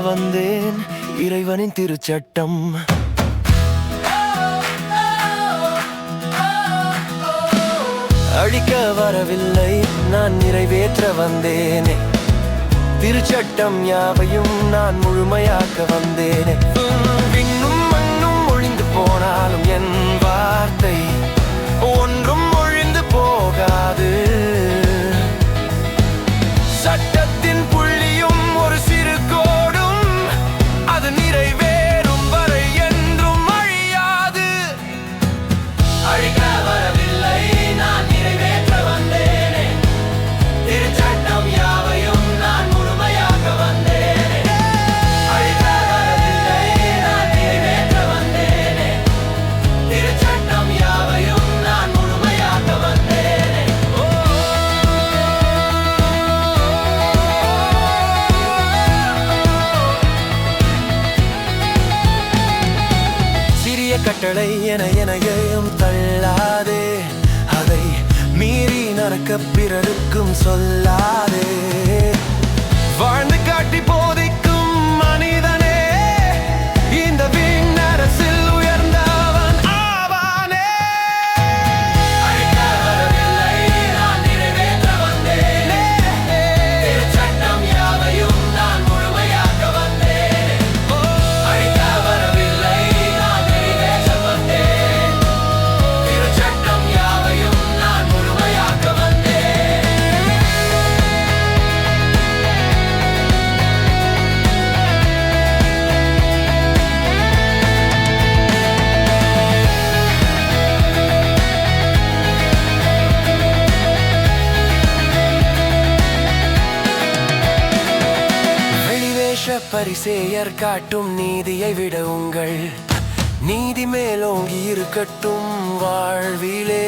வந்தேன் இறைவனின் திருச்சட்டம். அழிக்க வரவில்லை, நான் நிறைவேற்ற வந்தேனே. திருச்சட்டம் யாவையும் நான் முழுமையாக்க வந்தேனே. விண்ணும் மண்ணும் ஒழிந்து போனாலும் என் வார்த்தை ஒன்றும் ஒழிந்து போகாது. சட்டத்தின் புள்ளியும் ஒரு சிறு கோடும் அது நிறைவேறும் வரை என்றும் அழியாது. அழிக்க வரவில்லை, நான் நிறைவேற்ற வந்தேனே. திருச்சட்டம் யாவையும் நான் முழுமையாக்க வந்தேனே. அழிக்க வரவில்லை, நான் நிறைவேற்ற வந்தேனே. திருச்சட்டம் யாவையும் நான் முழுமையாக்க வந்தேனே. சிறிய கட்டளை என எனையும் தள்ளாதே. அதை மீறி நடக்க பிறருக்கும் சொல்லாதே. வாழ்ந்து காட்டி போதிக்கும் மனிதனே, இந்த விண்ணரசில் உயர்ந்தவன் ஆவானே. அழிக்க வரவில்லை, நான் நிறைவேற்ற வந்தேனே. திருச்சட்டம் யாவையும் நான் முழுமையாக்க வந்தேனே. அழிக்க வரவில்லை, நான் நிறைவேற்ற வந்தேன். திருச்சட்டம் யாவையும் நான் முழுமையாக்க வந்தேன். வெளிவேஷ பரிசேயர் காட்டும் நீதியை விட உங்கள் நீதி மேலோங்கி இருக்கட்டும் வாழ்விலே.